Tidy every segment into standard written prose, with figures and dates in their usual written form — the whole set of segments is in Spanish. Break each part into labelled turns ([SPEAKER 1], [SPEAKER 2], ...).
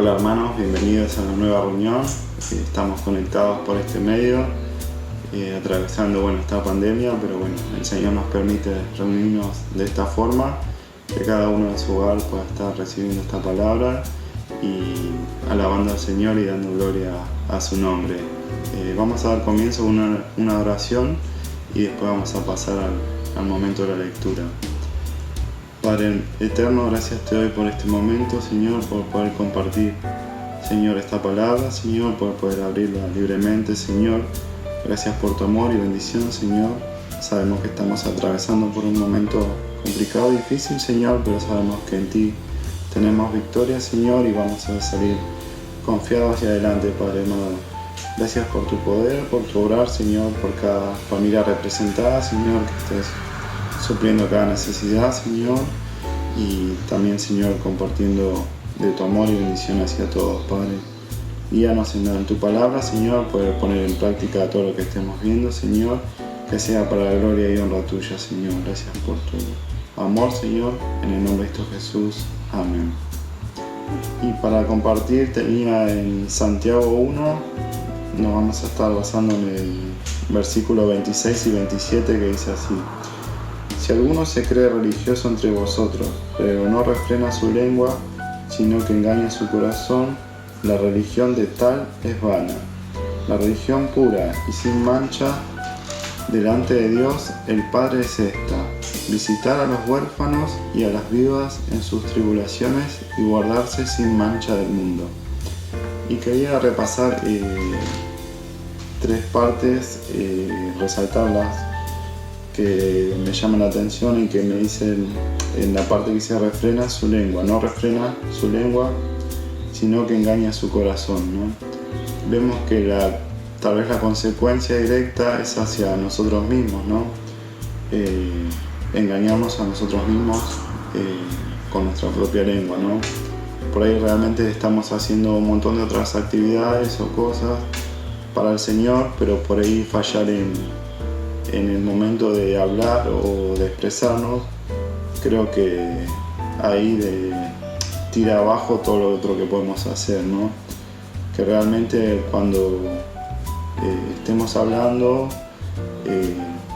[SPEAKER 1] Hola hermanos, bienvenidos a una nueva reunión. Estamos conectados por este medio, atravesando esta pandemia, pero el Señor nos permite reunirnos de esta forma, que cada uno en su hogar pueda estar recibiendo esta palabra y alabando al Señor y dando gloria a su nombre. Vamos a dar comienzo con una oración y después vamos a pasar al momento de la lectura. Padre eterno, gracias te doy por este momento, Señor, por poder compartir, Señor, esta palabra, Señor, por poder abrirla libremente, Señor. Gracias por tu amor y bendición, Señor. Sabemos que estamos atravesando por un momento complicado y difícil, Señor, pero sabemos que en ti tenemos victoria, Señor, y vamos a salir confiados hacia adelante, Padre amado. Gracias por tu poder, por tu obrar, Señor, por cada familia representada, Señor, que estés supliendo cada necesidad, Señor, y también, Señor, compartiendo de tu amor y bendición hacia todos, Padre. Guíanos en tu palabra, Señor, poder poner en práctica todo lo que estemos viendo, Señor, que sea para la gloria y honra tuya, Señor. Gracias por tu amor, Señor, en el nombre de Cristo Jesús. Amén. Y para compartir tenía en Santiago 1, nos vamos a estar basando en el versículo 26 y 27, que dice así: Si alguno se cree religioso entre vosotros, pero no refrena su lengua, sino que engaña su corazón, la religión de tal es vana. La religión pura y sin mancha delante de Dios el Padre es esta: visitar a los huérfanos y a las viudas en sus tribulaciones y guardarse sin mancha del mundo. Y quería repasar 3 partes, resaltarlas, que me llaman la atención y que me dicen en la parte que dice refrena su lengua. No refrena su lengua, sino que engaña su corazón, ¿no? Vemos que tal vez la consecuencia directa es hacia nosotros mismos, ¿no? Engañarnos a nosotros mismos con nuestra propia lengua, ¿no? Por ahí realmente estamos haciendo un montón de otras actividades o cosas para el Señor, pero por ahí fallar en el momento de hablar o de expresarnos, creo que ahí tira abajo todo lo otro que podemos hacer, ¿no? Que realmente cuando estemos hablando,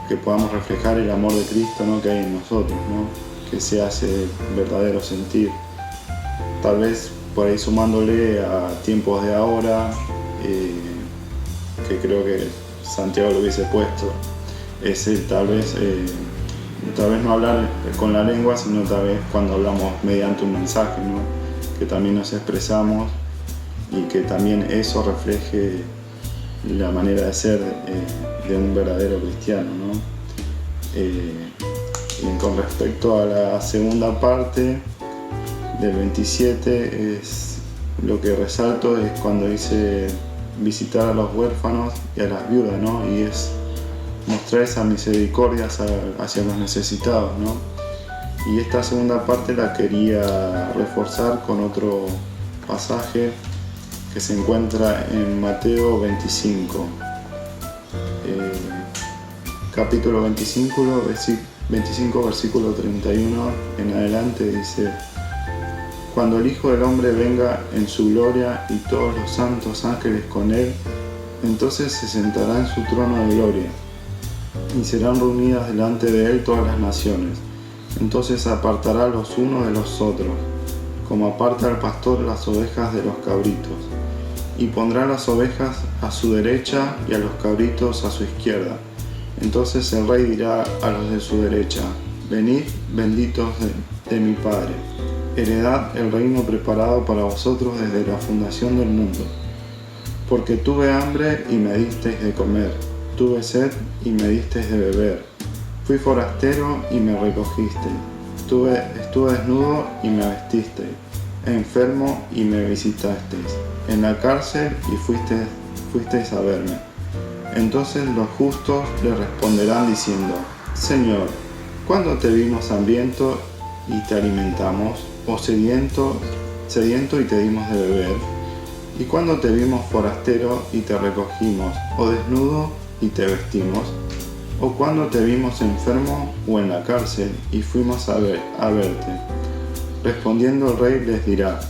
[SPEAKER 1] que podamos reflejar el amor de Cristo, ¿no?, que hay en nosotros, ¿no?, que se hace verdadero sentir. Tal vez por ahí sumándole a tiempos de ahora, que creo que Santiago lo hubiese puesto, es tal vez no hablar con la lengua, sino tal vez cuando hablamos mediante un mensaje, ¿no?, que también nos expresamos y que también eso refleje la manera de ser de un verdadero cristiano, ¿no? Y con respecto a la segunda parte del 27, es lo que resalto es cuando dice visitar a los huérfanos y a las viudas, ¿no? Y es mostrar esa misericordia hacia los necesitados, ¿no? Y esta segunda parte la quería reforzar con otro pasaje que se encuentra en Mateo 25, capítulo 25, versículo 31 en adelante, dice: Cuando el Hijo del Hombre venga en su gloria y todos los santos ángeles con él, entonces se sentará en su trono de gloria, y serán reunidas delante de él todas las naciones. Entonces apartará los unos de los otros, como aparta el pastor las ovejas de los cabritos, y pondrá las ovejas a su derecha y a los cabritos a su izquierda. Entonces el rey dirá a los de su derecha: Venid, benditos de mi Padre, heredad el reino preparado para vosotros desde la fundación del mundo. Porque tuve hambre y me disteis de comer, tuve sed y me disteis de beber, fui forastero y me recogisteis, estuve desnudo y me vestisteis, enfermo y me visitasteis, en la cárcel y fuisteis a verme. Entonces los justos le responderán diciendo: Señor, ¿cuándo te vimos hambriento y te alimentamos, o sediento y te dimos de beber? ¿Y cuándo te vimos forastero y te recogimos, o desnudo y te vestimos? ¿O cuándo te vimos enfermo o en la cárcel y fuimos a verte? Respondiendo el rey les dirá: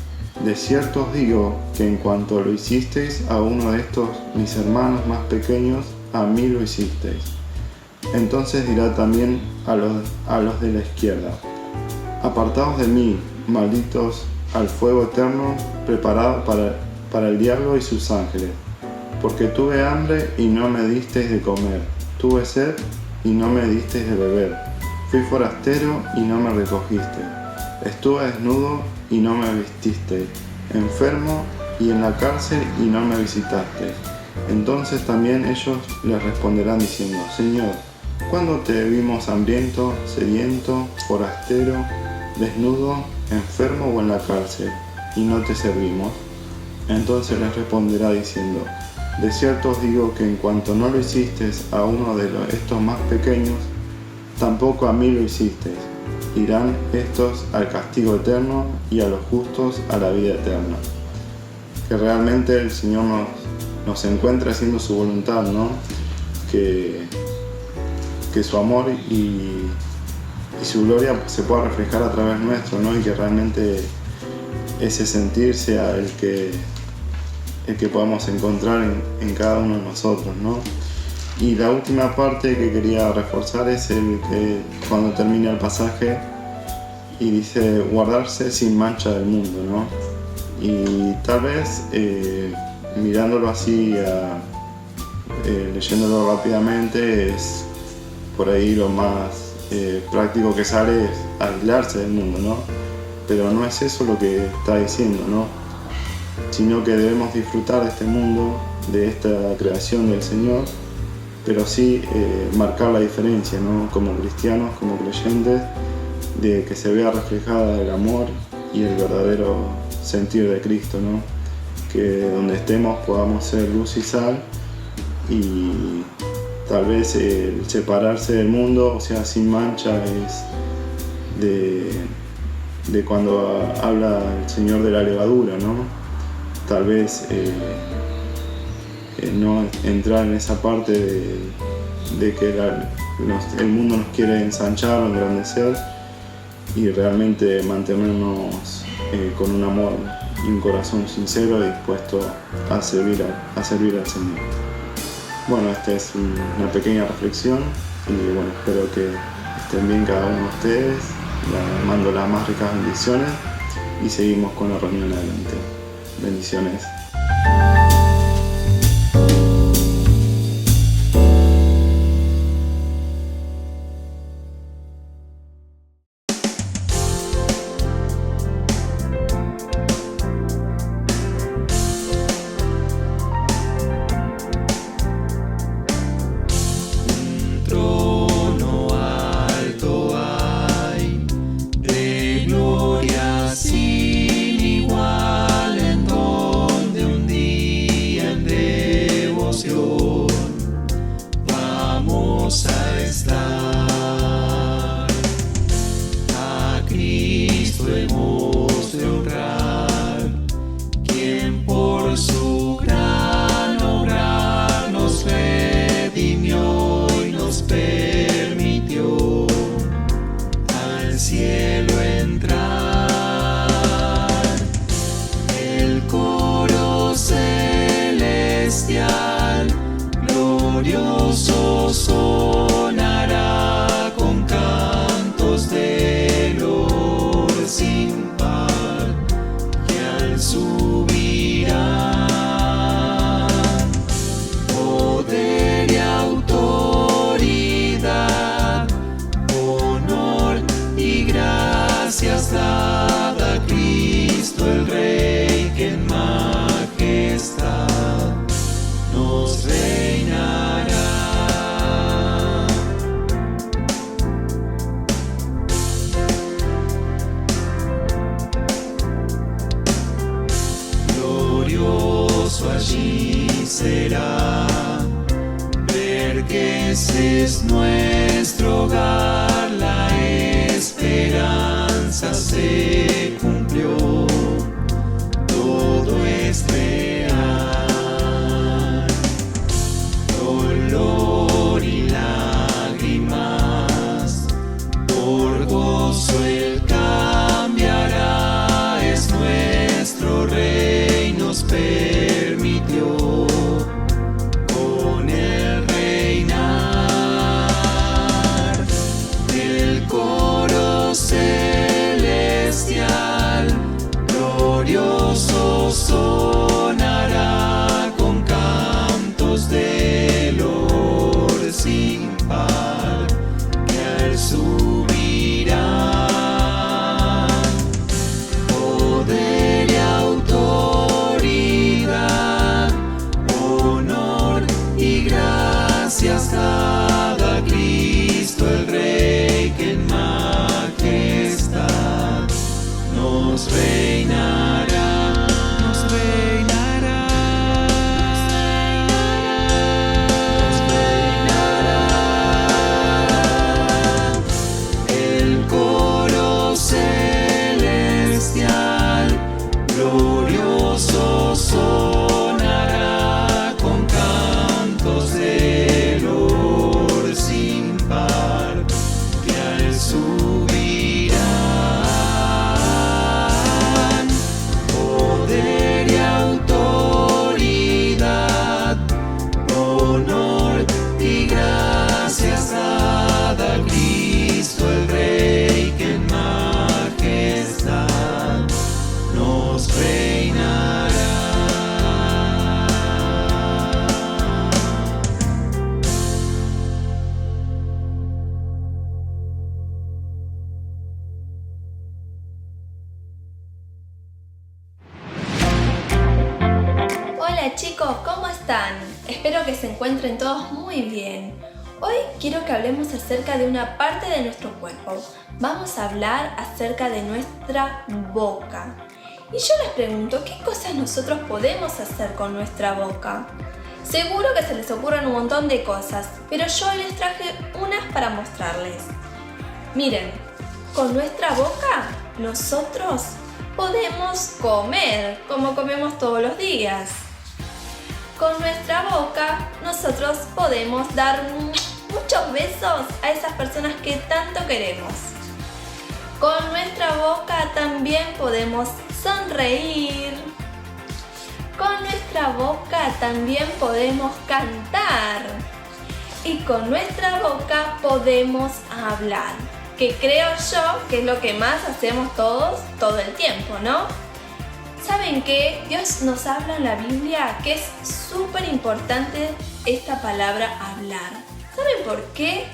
[SPEAKER 1] De cierto os digo que en cuanto lo hicisteis a uno de estos mis hermanos más pequeños, a mí lo hicisteis. Entonces dirá también a los de la izquierda: apartaos de mí, malditos, al fuego eterno preparado para el diablo y sus ángeles. Porque tuve hambre y no me disteis de comer, tuve sed y no me disteis de beber, fui forastero y no me recogisteis, estuve desnudo y no me vististeis, enfermo y en la cárcel y no me visitasteis. Entonces también ellos les responderán diciendo: Señor, ¿cuándo te vimos hambriento, sediento, forastero, desnudo, enfermo o en la cárcel, y no te servimos? Entonces les responderá diciendo: de cierto os digo que en cuanto no lo hicisteis a uno de estos más pequeños, tampoco a mí lo hicisteis. Irán estos al castigo eterno y a los justos a la vida eterna. Que realmente el Señor nos encuentre haciendo su voluntad, ¿no? Que su amor y su gloria se pueda reflejar a través nuestro, ¿no? Y que realmente ese sentir sea el que podamos encontrar en cada uno de nosotros, ¿no? Y la última parte que quería reforzar es el que cuando termina el pasaje y dice guardarse sin mancha del mundo, ¿no? Y tal vez mirándolo así, leyéndolo rápidamente, es por ahí lo más práctico que sale es aislarse del mundo, ¿no? Pero no es eso lo que está diciendo, ¿no? Sino que debemos disfrutar de este mundo, de esta creación del Señor, pero sí marcar la diferencia, ¿no? Como cristianos, como creyentes, de que se vea reflejada el amor y el verdadero sentir de Cristo, ¿no? Que donde estemos podamos ser luz y sal, y tal vez el separarse del mundo, o sea, sin mancha, es de cuando habla el Señor de la levadura, ¿no? Tal vez no entrar en esa parte de que el mundo nos quiere ensanchar o engrandecer, y realmente mantenernos con un amor y un corazón sincero y dispuesto a servir al Señor. Bueno, esta es una pequeña reflexión, y bueno, espero que estén bien cada uno de ustedes. Les mando las más ricas bendiciones y seguimos con la reunión adelante. Bendiciones.
[SPEAKER 2] Glorioso sonará con cantos de dolor sin par, que al subirá poder y autoridad, honor y gracias dada a Cristo el Rey, que en majestad nos reinará. Glorioso allí será ver que ese es nuestro hogar, la esperanza se cumplió, todo es real. Dolor y lágrimas, por gozo Él cambiará, es nuestro sonará con cantos de loor sin par, que al subirá poder y autoridad, honor y gracias dada a Cristo el Rey, que en majestad nos reinará, nos reinará, nos reinará. El coro celestial glorioso sonará con cantos de loor sin par, que al subirán poder y autoridad, honor y gracias dada a Cristo el Rey, que en majestad nos reinará.
[SPEAKER 3] Hola chicos, ¿cómo están? Espero que se encuentren todos muy bien. Hoy quiero que hablemos acerca de una parte de nuestro cuerpo. Vamos a hablar acerca de nuestra boca. Y yo les pregunto, ¿qué cosas nosotros podemos hacer con nuestra boca? Seguro que se les ocurren un montón de cosas, pero yo hoy les traje unas para mostrarles. Miren, con nuestra boca nosotros podemos comer, como comemos todos los días. Con nuestra boca nosotros podemos dar muchos besos a esas personas que tanto queremos. Con nuestra boca también podemos sonreír. Con nuestra boca también podemos cantar. Y con nuestra boca podemos hablar, que creo yo que es lo que más hacemos todos todo el tiempo, ¿no? ¿Saben qué? Dios nos habla en la Biblia que es súper importante esta palabra hablar. ¿Saben por qué?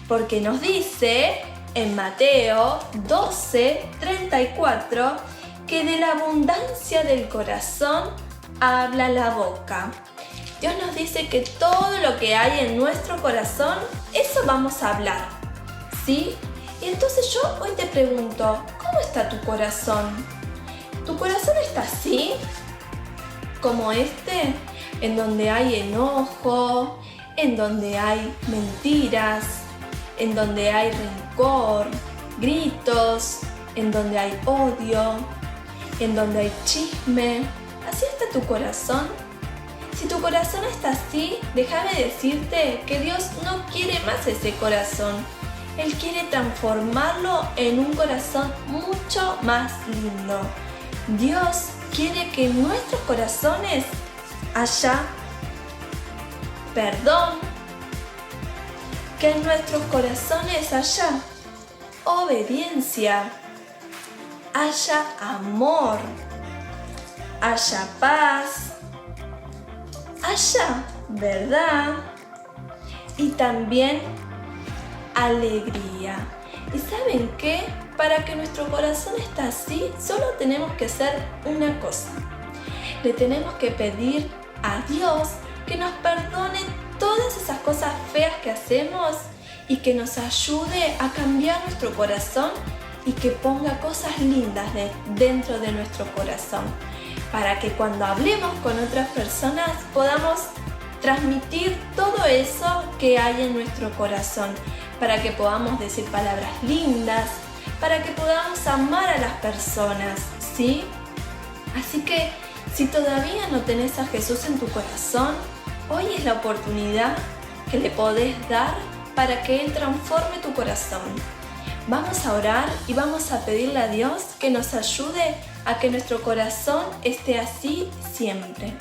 [SPEAKER 3] Porque nos dice en Mateo 12:34 que de la abundancia del corazón habla la boca. Dios nos dice que todo lo que hay en nuestro corazón, eso vamos a hablar, ¿sí? Y entonces yo hoy te pregunto, ¿cómo está tu corazón? ¿Tu corazón está así? Como este, en donde hay enojo, en donde hay mentiras, en donde hay rencor, gritos, en donde hay odio, en donde hay chisme. ¿Así está tu corazón? Si tu corazón está así, déjame decirte que Dios no quiere más ese corazón. Él quiere transformarlo en un corazón mucho más lindo. Dios quiere que en nuestros corazones haya perdón, que en nuestros corazones haya obediencia, haya amor, haya paz, haya verdad y también alegría. ¿Y saben qué? Para que nuestro corazón esté así, solo tenemos que hacer una cosa. Le tenemos que pedir a Dios que nos perdone todas esas cosas feas que hacemos y que nos ayude a cambiar nuestro corazón y que ponga cosas lindas dentro de nuestro corazón. Para que cuando hablemos con otras personas podamos transmitir todo eso que hay en nuestro corazón. Para que podamos decir palabras lindas, para que podamos amar a las personas, ¿sí? Así que si todavía no tenés a Jesús en tu corazón, hoy es la oportunidad que le podés dar para que Él transforme tu corazón. Vamos a orar y vamos a pedirle a Dios que nos ayude a que nuestro corazón esté así siempre.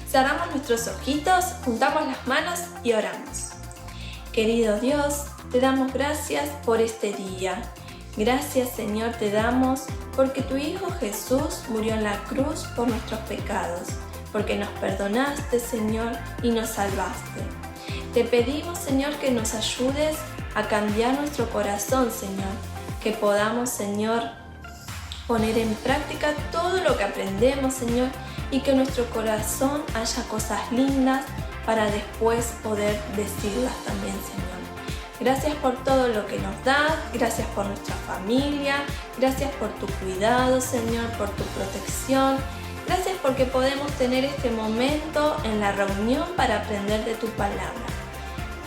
[SPEAKER 3] Cerramos nuestros ojitos, juntamos las manos y oramos. Querido Dios, te damos gracias por este día. Gracias, Señor, te damos porque tu Hijo Jesús murió en la cruz por nuestros pecados, porque nos perdonaste, Señor, y nos salvaste. Te pedimos, Señor, que nos ayudes a cambiar nuestro corazón, Señor, que podamos, Señor, poner en práctica todo lo que aprendemos, Señor, y que en nuestro corazón haya cosas lindas para después poder decirlas también, Señor. Gracias por todo lo que nos das, gracias por nuestra familia, gracias por tu cuidado, Señor, por tu protección. Gracias porque podemos tener este momento en la reunión para aprender de tu palabra.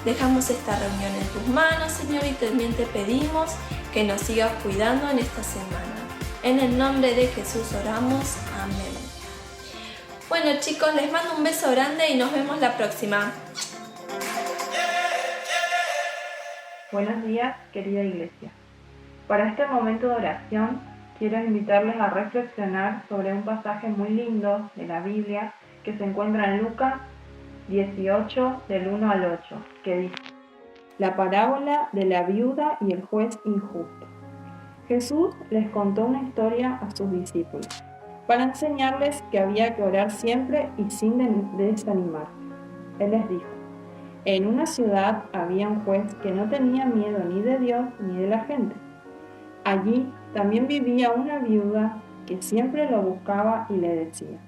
[SPEAKER 3] Dejamos esta reunión en tus manos, Señor, y también te pedimos que nos sigas cuidando en esta semana. En el nombre de Jesús oramos. Amén. Bueno, chicos, les mando un beso grande y nos vemos la próxima.
[SPEAKER 4] Buenos días, querida iglesia. Para este momento de oración, quiero invitarles a reflexionar sobre un pasaje muy lindo de la Biblia que se encuentra en Lucas 18, del 1 al 8, que dice: La parábola de la viuda y el juez injusto. Jesús les contó una historia a sus discípulos para enseñarles que había que orar siempre y sin desanimar. Él les dijo: En una ciudad había un juez que no tenía miedo ni de Dios ni de la gente. Allí también vivía una viuda que siempre lo buscaba y le decía: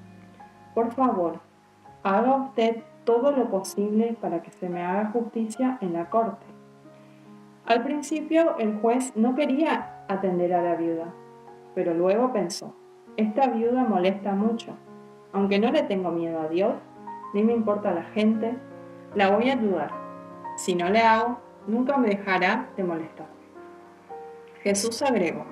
[SPEAKER 4] Por favor, haga usted todo lo posible para que se me haga justicia en la corte. Al principio el juez no quería atender a la viuda, pero luego pensó: Esta viuda molesta mucho. Aunque no le tengo miedo a Dios, ni me importa la gente, la voy a ayudar. Si no le hago, nunca me dejará de molestar. Jesús agregó: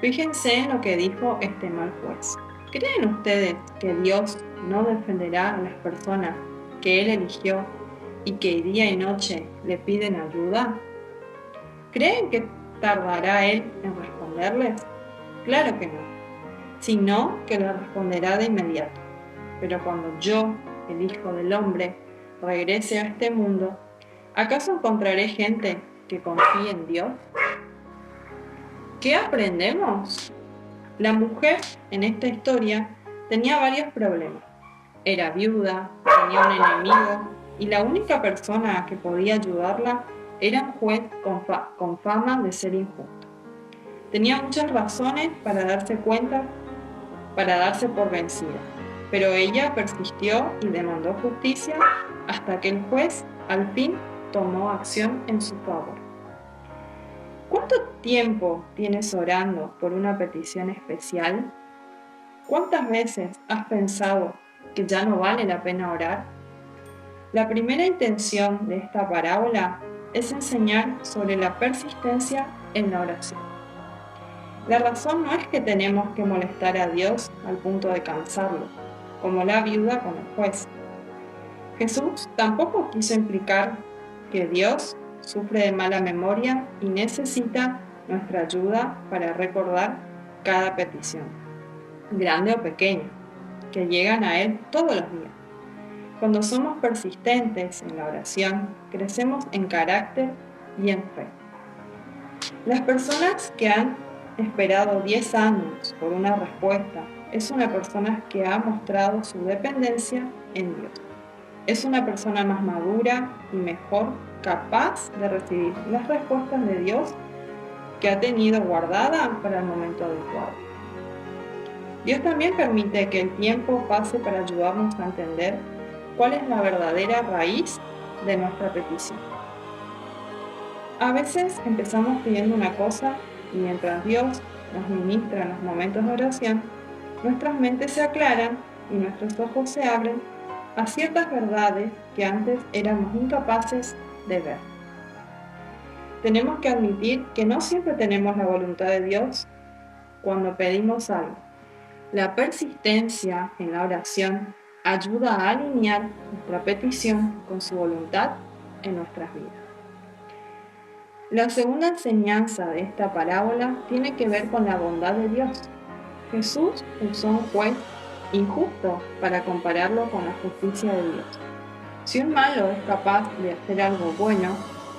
[SPEAKER 4] Fíjense en lo que dijo este mal juez. ¿Creen ustedes que Dios no defenderá a las personas que Él eligió y que día y noche le piden ayuda? ¿Creen que tardará Él en responderles? Claro que no, sino que les responderá de inmediato. Pero cuando yo, el Hijo del Hombre, regrese a este mundo, ¿acaso encontraré gente que confíe en Dios? ¿Qué aprendemos? La mujer en esta historia tenía varios problemas. Era viuda, tenía un enemigo y la única persona que podía ayudarla era un juez con fama de ser injusto. Tenía muchas razones para darse por vencida, pero ella persistió y demandó justicia hasta que el juez al fin tomó acción en su favor. ¿Cuánto tiempo tienes orando por una petición especial? ¿Cuántas veces has pensado que ya no vale la pena orar? La primera intención de esta parábola es enseñar sobre la persistencia en la oración. La razón no es que tenemos que molestar a Dios al punto de cansarlo, como la viuda con el juez. Jesús tampoco quiso implicar que Dios sufre de mala memoria y necesita nuestra ayuda para recordar cada petición, grande o pequeña, que llegan a Él todos los días. Cuando somos persistentes en la oración, crecemos en carácter y en fe. Las personas que han esperado 10 años por una respuesta es una persona que ha mostrado su dependencia en Dios. Es una persona más madura y mejor capaz de recibir las respuestas de Dios que ha tenido guardada para el momento adecuado. Dios también permite que el tiempo pase para ayudarnos a entender cuál es la verdadera raíz de nuestra petición. A veces empezamos pidiendo una cosa y mientras Dios nos ministra en los momentos de oración, nuestras mentes se aclaran y nuestros ojos se abren a ciertas verdades que antes éramos incapaces de ver. Tenemos que admitir que no siempre tenemos la voluntad de Dios cuando pedimos algo. La persistencia en la oración ayuda a alinear nuestra petición con su voluntad en nuestras vidas. La segunda enseñanza de esta parábola tiene que ver con la bondad de Dios. Jesús usó un juez injusto para compararlo con la justicia de Dios. Si un malo es capaz de hacer algo bueno,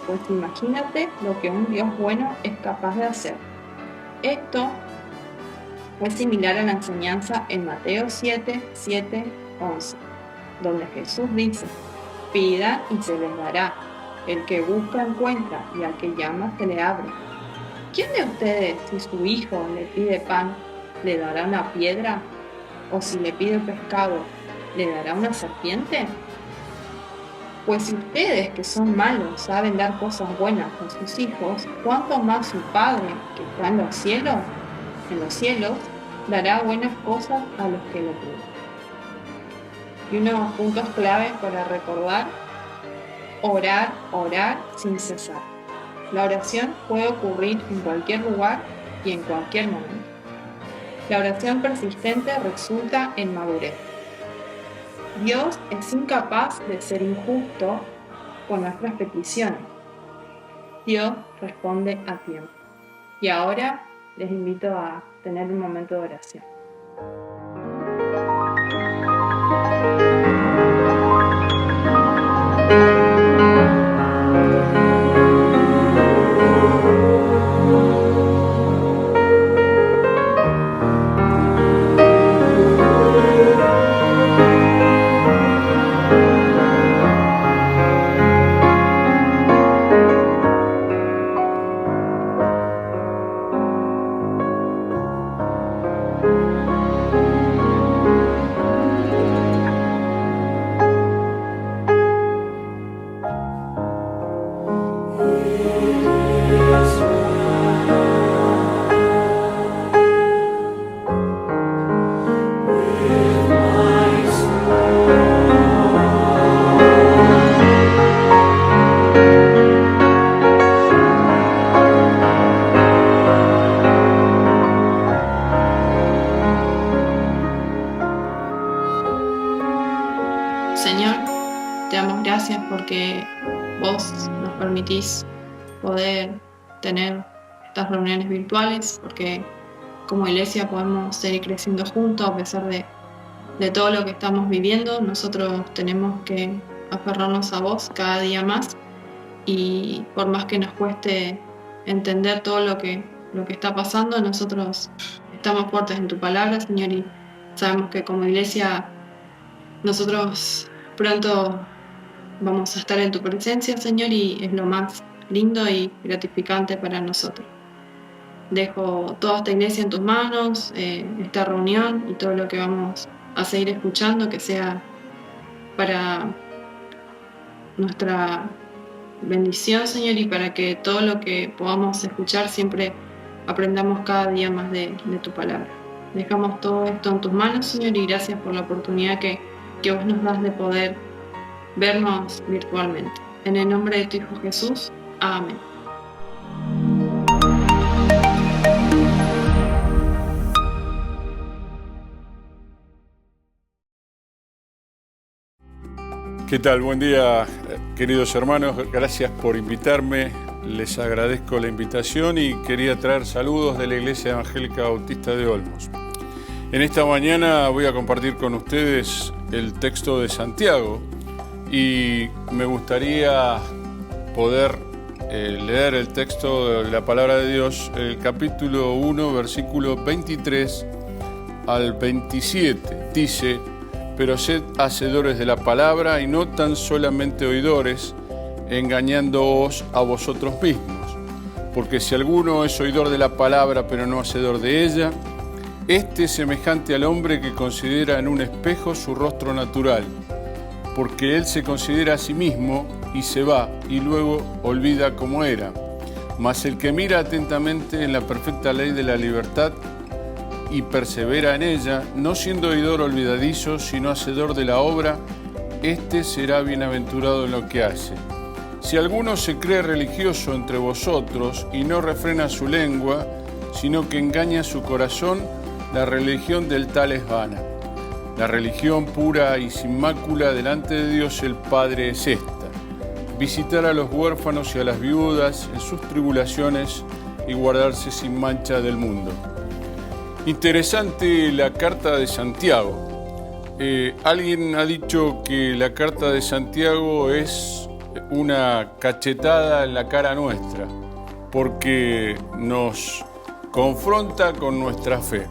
[SPEAKER 4] pues imagínate lo que un Dios bueno es capaz de hacer. Esto fue similar a la enseñanza en Mateo 7, 7, 11, donde Jesús dice: pidan y se les dará, el que busca encuentra y al que llama se le abre. ¿Quién de ustedes, si su hijo le pide pan, le dará una piedra? ¿O si le pide pescado, le dará una serpiente? Pues si ustedes, que son malos, saben dar cosas buenas a sus hijos, ¿cuánto más su Padre, que está en los cielos, dará buenas cosas a los que lo piden? Y unos puntos claves para recordar: orar sin cesar. La oración puede ocurrir en cualquier lugar y en cualquier momento. La oración persistente resulta en madurez. Dios es incapaz de ser injusto con nuestras peticiones. Dios responde a tiempo. Y ahora les invito a tener un momento de oración. Señor, te damos gracias porque vos nos permitís poder tener estas reuniones virtuales, porque como iglesia podemos seguir creciendo juntos a pesar de todo lo que estamos viviendo. Nosotros tenemos que aferrarnos a vos cada día más, y por más que nos cueste entender todo lo que está pasando, nosotros estamos fuertes en tu palabra, Señor, y sabemos que como iglesia nosotros pronto vamos a estar en tu presencia, Señor, y es lo más lindo y gratificante para nosotros. Dejo toda esta iglesia en tus manos, esta reunión y todo lo que vamos a seguir escuchando, que sea para nuestra bendición, Señor, y para que todo lo que podamos escuchar siempre aprendamos cada día más de tu palabra. Dejamos todo esto en tus manos, Señor, y gracias por la oportunidad que vos nos das de poder vernos virtualmente. En el nombre de tu Hijo Jesús. Amén.
[SPEAKER 5] ¿Qué tal? Buen día, queridos hermanos. Gracias por invitarme. Les agradezco la invitación y quería traer saludos de la Iglesia Evangélica Bautista de Olmos. En esta mañana voy a compartir con ustedes el texto de Santiago y me gustaría poder leer el texto de la palabra de Dios, el capítulo 1, versículo 23 al 27. Dice: pero sed hacedores de la palabra y no tan solamente oidores, engañándoos a vosotros mismos. Porque si alguno es oidor de la palabra pero no hacedor de ella, este es semejante al hombre que considera en un espejo su rostro natural, porque él se considera a sí mismo y se va y luego olvida cómo era. Mas el que mira atentamente en la perfecta ley de la libertad y persevera en ella, no siendo oidor olvidadizo, sino hacedor de la obra, éste será bienaventurado en lo que hace. Si alguno se cree religioso entre vosotros y no refrena su lengua, sino que engaña su corazón, la religión del tal es vana. La religión pura y sin mácula delante de Dios el Padre es esta: visitar a los huérfanos y a las viudas en sus tribulaciones y guardarse sin mancha del mundo. Interesante la carta de Santiago. Alguien ha dicho que la carta de Santiago es una cachetada en la cara nuestra, porque nos confronta con nuestra fe.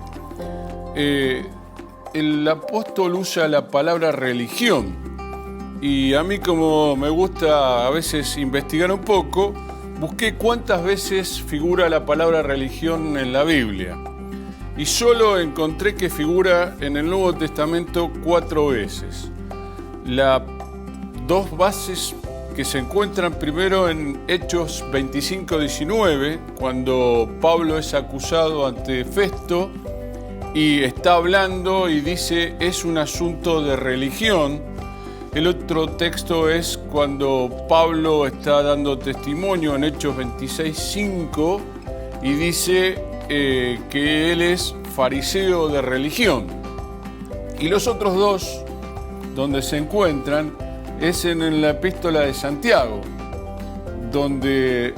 [SPEAKER 5] El apóstol usa la palabra religión, y a mí, como me gusta a veces investigar un poco, busqué cuántas veces figura la palabra religión en la Biblia. Y solo encontré que figura en el Nuevo Testamento 4 veces. Las dos bases que se encuentran primero en Hechos 25-19, cuando Pablo es acusado ante Festo y está hablando y dice es un asunto de religión. El otro texto es cuando Pablo está dando testimonio en Hechos 26-5 y dice que él es fariseo de religión. Y los otros dos, donde se encuentran, es en la epístola de Santiago, donde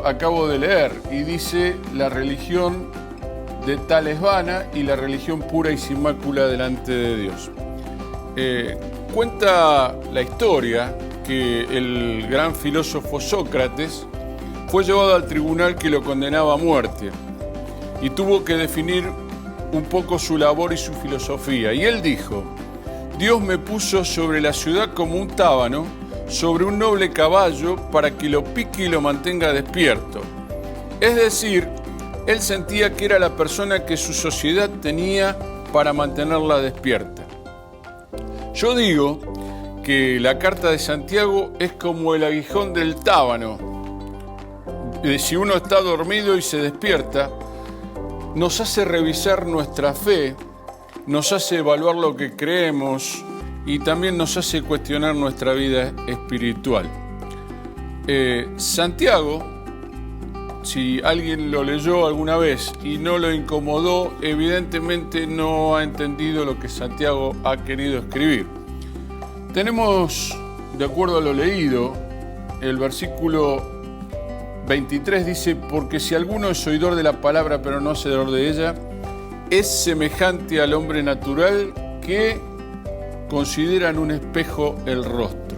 [SPEAKER 5] acabo de leer, y dice: la religión de tal es vana y la religión pura y sin mácula delante de Dios. Cuenta la historia que el gran filósofo Sócrates fue llevado al tribunal que lo condenaba a muerte y tuvo que definir un poco su labor y su filosofía. Y él dijo: Dios me puso sobre la ciudad como un tábano, sobre un noble caballo, para que lo pique y lo mantenga despierto. Es decir, él sentía que era la persona que su sociedad tenía para mantenerla despierta. Yo digo que la carta de Santiago es como el aguijón del tábano. Si uno está dormido y se despierta, nos hace revisar nuestra fe, nos hace evaluar lo que creemos y también nos hace cuestionar nuestra vida espiritual. Santiago, si alguien lo leyó alguna vez y no lo incomodó, evidentemente no ha entendido lo que Santiago ha querido escribir. Tenemos, de acuerdo a lo leído, el versículo 23 dice: porque si alguno es oidor de la palabra pero no hacedor de ella, es semejante al hombre natural que considera en un espejo el rostro.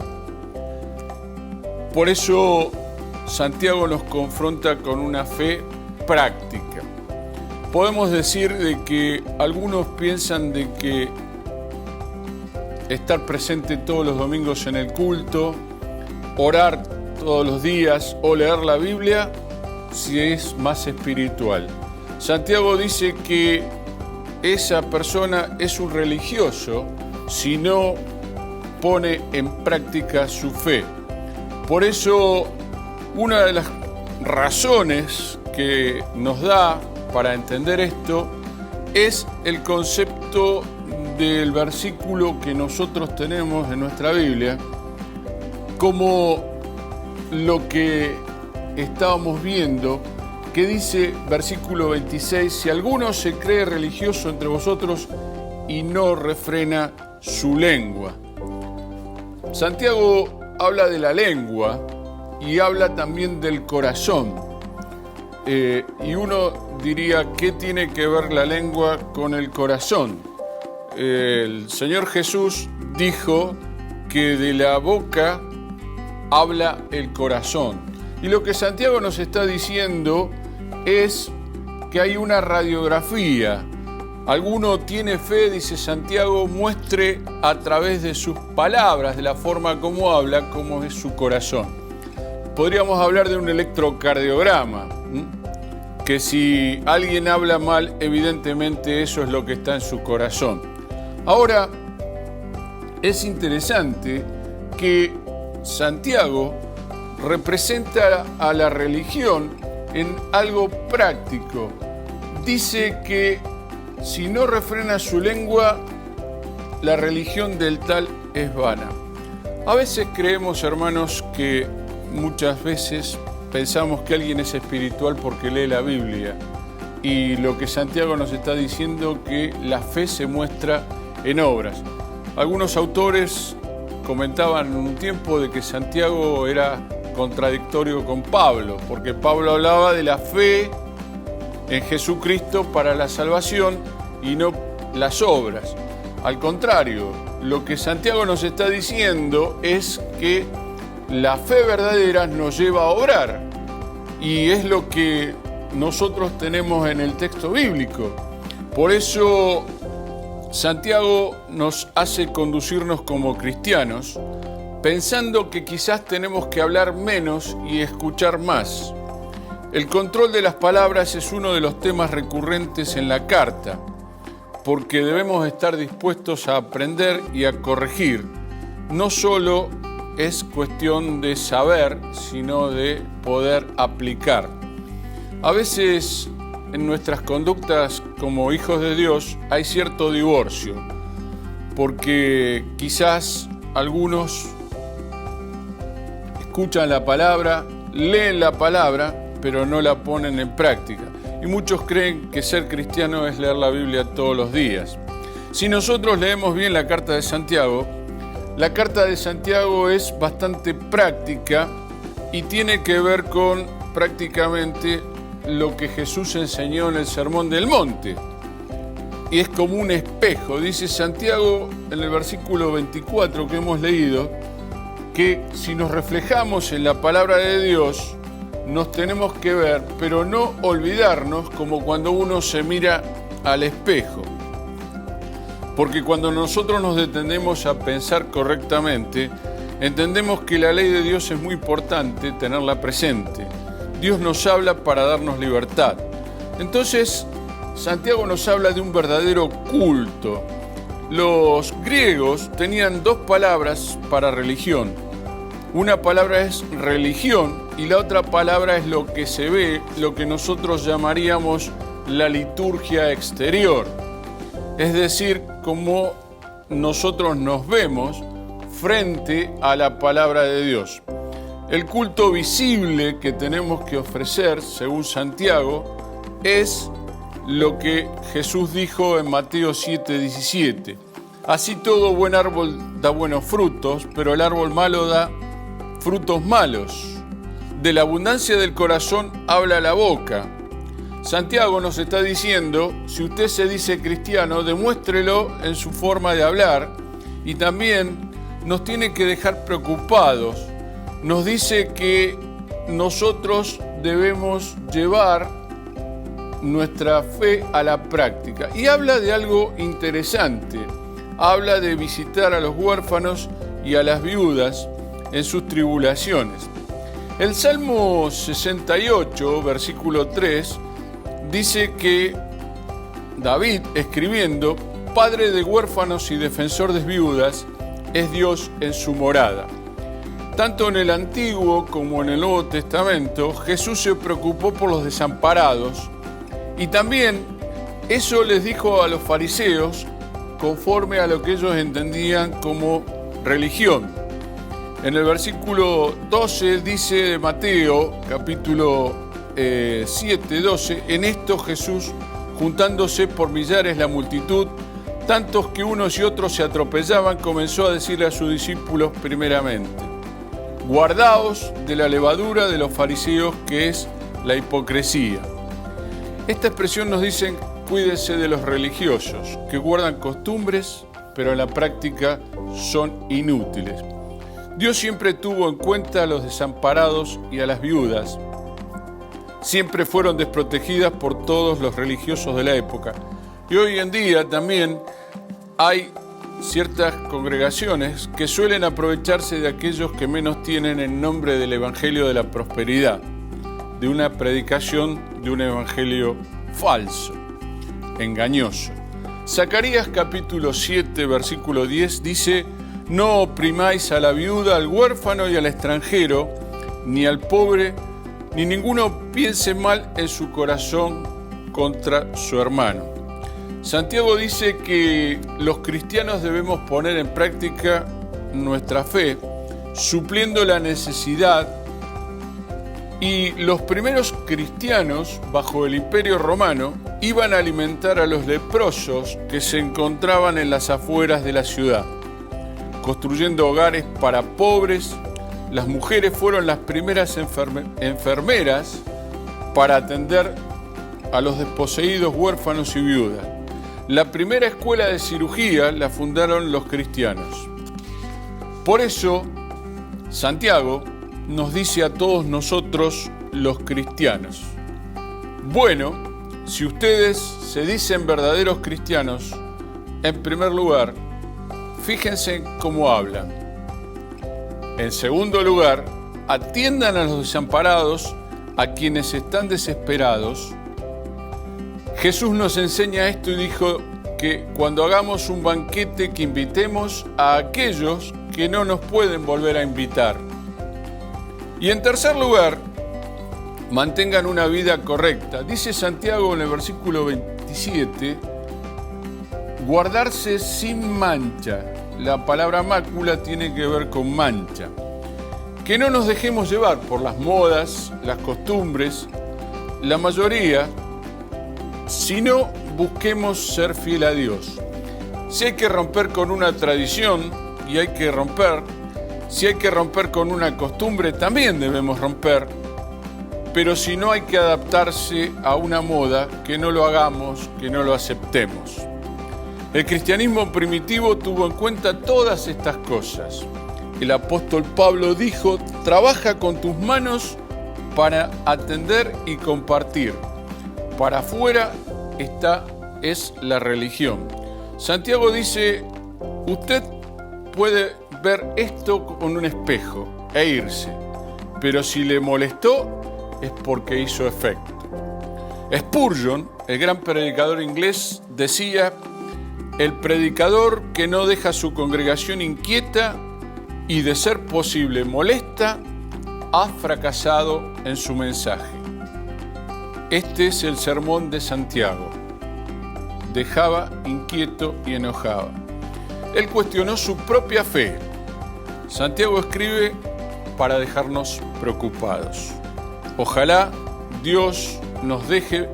[SPEAKER 5] Por eso Santiago nos confronta con una fe práctica. Podemos decir de que algunos piensan de que estar presente todos los domingos en el culto, orar todos los días o leer la Biblia, si es más espiritual. Santiago dice que esa persona es un religioso si no pone en práctica su fe. Por eso, una de las razones que nos da para entender esto es el concepto del versículo que nosotros tenemos en nuestra Biblia, como lo que estábamos viendo, que dice, versículo 26, si alguno se cree religioso entre vosotros y no refrena su lengua. Santiago habla de la lengua y habla también del corazón. Y uno diría, ¿qué tiene que ver la lengua con el corazón? El Señor Jesús dijo que de la boca habla el corazón. Y lo que Santiago nos está diciendo es que hay una radiografía. Alguno tiene fe, dice Santiago, muestre a través de sus palabras, de la forma como habla, cómo es su corazón. Podríamos hablar de un electrocardiograma, que si alguien habla mal, evidentemente eso es lo que está en su corazón. Ahora, es interesante que Santiago representa a la religión en algo práctico. Dice que si no refrena su lengua, la religión del tal es vana. A veces creemos, hermanos, que muchas veces pensamos que alguien es espiritual porque lee la Biblia. Y lo que Santiago nos está diciendo, que la fe se muestra en obras. Algunos autores comentaban en un tiempo de que Santiago era contradictorio con Pablo, porque Pablo hablaba de la fe en Jesucristo para la salvación y no las obras. Al contrario, lo que Santiago nos está diciendo es que la fe verdadera nos lleva a obrar. Y es lo que nosotros tenemos en el texto bíblico. Por eso Santiago nos hace conducirnos como cristianos, pensando que quizás tenemos que hablar menos y escuchar más. El control de las palabras es uno de los temas recurrentes en la carta, porque debemos estar dispuestos a aprender y a corregir. No solo es cuestión de saber, sino de poder aplicar. A veces en nuestras conductas como hijos de Dios hay cierto divorcio, porque quizás algunos escuchan la palabra, leen la palabra, pero no la ponen en práctica. Y muchos creen que ser cristiano es leer la Biblia todos los días. Si nosotros leemos bien la carta de Santiago, la carta de Santiago es bastante práctica y tiene que ver con prácticamente lo que Jesús enseñó en el Sermón del Monte. Y es como un espejo. Dice Santiago en el versículo 24 que hemos leído, que si nos reflejamos en la palabra de Dios, nos tenemos que ver, pero no olvidarnos como cuando uno se mira al espejo. Porque cuando nosotros nos detenemos a pensar correctamente, entendemos que la ley de Dios es muy importante tenerla presente. Dios nos habla para darnos libertad. Entonces, Santiago nos habla de un verdadero culto. Los griegos tenían dos palabras para religión. Una palabra es religión y la otra palabra es lo que se ve, lo que nosotros llamaríamos la liturgia exterior. Es decir, cómo nosotros nos vemos frente a la palabra de Dios. El culto visible que tenemos que ofrecer, según Santiago, es lo que Jesús dijo en Mateo 7:17. Así todo buen árbol da buenos frutos, pero el árbol malo da frutos malos. De la abundancia del corazón habla la boca. Santiago nos está diciendo, si usted se dice cristiano, demuéstrelo en su forma de hablar y también nos tiene que dejar preocupados. Nos dice que nosotros debemos llevar nuestra fe a la práctica. Y habla de algo interesante. Habla de visitar a los huérfanos y a las viudas en sus tribulaciones. El Salmo 68, versículo 3, dice que David, escribiendo, Padre de huérfanos y defensor de viudas, es Dios en su morada. Tanto en el Antiguo como en el Nuevo Testamento, Jesús se preocupó por los desamparados y también eso les dijo a los fariseos conforme a lo que ellos entendían como religión. En el versículo 12 dice de Mateo, capítulo 7:12, en esto Jesús, juntándose por millares la multitud, tantos que unos y otros se atropellaban, comenzó a decirle a sus discípulos primeramente, guardaos de la levadura de los fariseos, que es la hipocresía. Esta expresión nos dice, cuídense de los religiosos, que guardan costumbres, pero en la práctica son inútiles. Dios siempre tuvo en cuenta a los desamparados y a las viudas. Siempre fueron desprotegidas por todos los religiosos de la época. Y hoy en día también hay ciertas congregaciones que suelen aprovecharse de aquellos que menos tienen en nombre del Evangelio de la prosperidad, de una predicación de un evangelio falso, engañoso. Zacarías capítulo 7, versículo 10 dice, no oprimáis a la viuda, al huérfano y al extranjero, ni al pobre, ni ninguno piense mal en su corazón contra su hermano. Santiago dice que los cristianos debemos poner en práctica nuestra fe, supliendo la necesidad. Y los primeros cristianos, bajo el Imperio Romano, iban a alimentar a los leprosos que se encontraban en las afueras de la ciudad, construyendo hogares para pobres. Las mujeres fueron las primeras enfermeras para atender a los desposeídos, huérfanos y viudas. La primera escuela de cirugía la fundaron los cristianos. Por eso, Santiago nos dice a todos nosotros los cristianos: bueno, si ustedes se dicen verdaderos cristianos, en primer lugar, fíjense en cómo hablan. En segundo lugar, atiendan a los desamparados, a quienes están desesperados. Jesús nos enseña esto y dijo que cuando hagamos un banquete, que invitemos a aquellos que no nos pueden volver a invitar. Y en tercer lugar, mantengan una vida correcta. Dice Santiago en el versículo 27, guardarse sin mancha. La palabra mácula tiene que ver con mancha. Que no nos dejemos llevar por las modas, las costumbres, la mayoría, sino busquemos ser fiel a Dios. Si hay que romper con una tradición, y hay que romper, si hay que romper con una costumbre, también debemos romper, pero si no hay que adaptarse a una moda, que no lo hagamos, que no lo aceptemos. El cristianismo primitivo tuvo en cuenta todas estas cosas. El apóstol Pablo dijo: trabaja con tus manos para atender y compartir. Para afuera es la religión. Santiago dice: usted puede ver esto con un espejo e irse, pero si le molestó es porque hizo efecto. Spurgeon, el gran predicador inglés, decía: el predicador que no deja a su congregación inquieta y, de ser posible, molesta, ha fracasado en su mensaje. Este es el sermón de Santiago. Dejaba inquieto y enojaba. Él cuestionó su propia fe. Santiago escribe para dejarnos preocupados. Ojalá Dios nos deje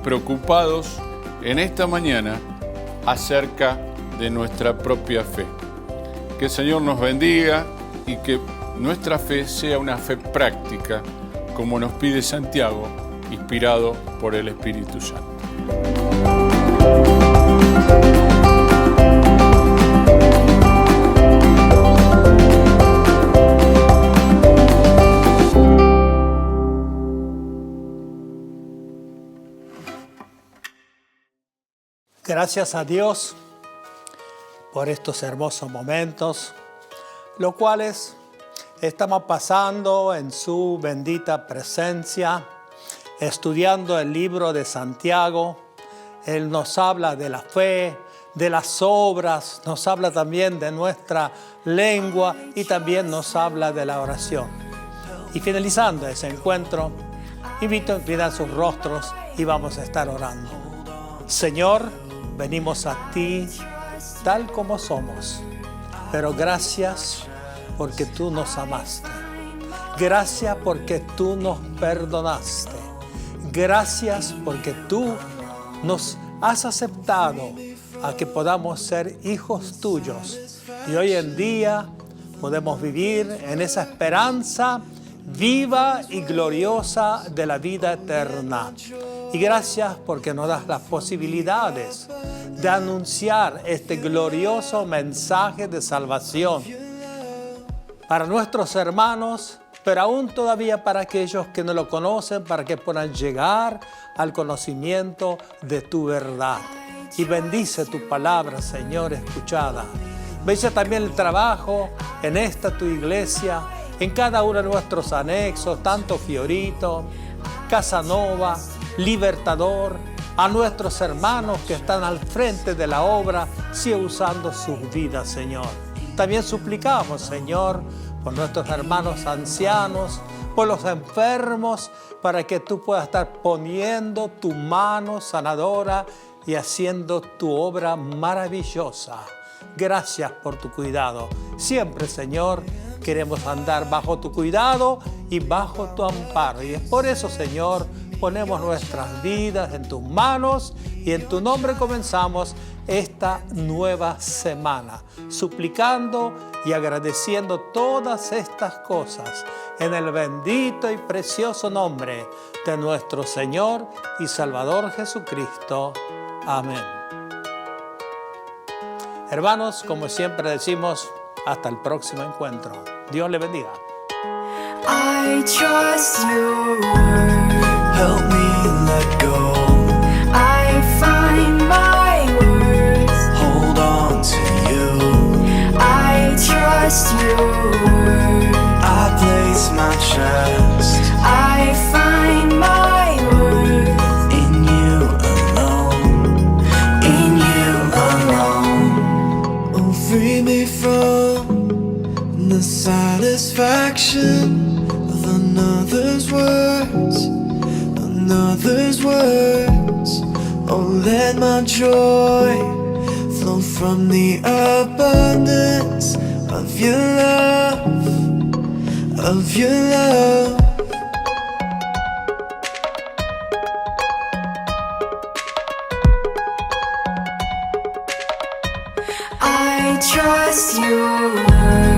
[SPEAKER 5] preocupados en esta mañana acerca de nuestra propia fe. Que el Señor nos bendiga y que nuestra fe sea una fe práctica, como nos pide Santiago, inspirado por el Espíritu Santo.
[SPEAKER 6] Gracias a Dios por estos hermosos momentos, los cuales estamos pasando en su bendita presencia, estudiando el libro de Santiago. Él nos habla de la fe, de las obras, nos habla también de nuestra lengua y también nos habla de la oración. Y finalizando ese encuentro, invito a inclinar sus rostros y vamos a estar orando. Señor, venimos a ti tal como somos, pero gracias porque tú nos amaste. Gracias porque tú nos perdonaste. Gracias porque tú nos has aceptado a que podamos ser hijos tuyos. Y hoy en día podemos vivir en esa esperanza viva y gloriosa de la vida eterna. Y gracias porque nos das las posibilidades de anunciar este glorioso mensaje de salvación para nuestros hermanos, pero aún todavía para aquellos que no lo conocen, para que puedan llegar al conocimiento de tu verdad. Y bendice tu palabra, Señor, escuchada. Bendice también el trabajo en esta tu iglesia, en cada uno de nuestros anexos, tanto Fiorito, Casanova, Libertador, a nuestros hermanos que están al frente de la obra, sigue usando sus vidas, Señor. También suplicamos, Señor, por nuestros hermanos ancianos, por los enfermos, para que tú puedas estar poniendo tu mano sanadora y haciendo tu obra maravillosa. Gracias por tu cuidado. Siempre, Señor, queremos andar bajo tu cuidado y bajo tu amparo. Y es por eso, Señor, ponemos nuestras vidas en tus manos y en tu nombre comenzamos esta nueva semana, suplicando y agradeciendo todas estas cosas en el bendito y precioso nombre de nuestro Señor y Salvador Jesucristo. Amén. Hermanos, como siempre decimos, hasta el próximo encuentro. Dios le bendiga.
[SPEAKER 2] I trust your word. Help me let go. I find my worth. Hold on to you. I trust your word. I place my trust. I find my worth in you alone. In you alone. Oh, free me from the satisfaction of another's words. Another's words. Oh, let my joy flow from the abundance of your love, of your love. I trust your word.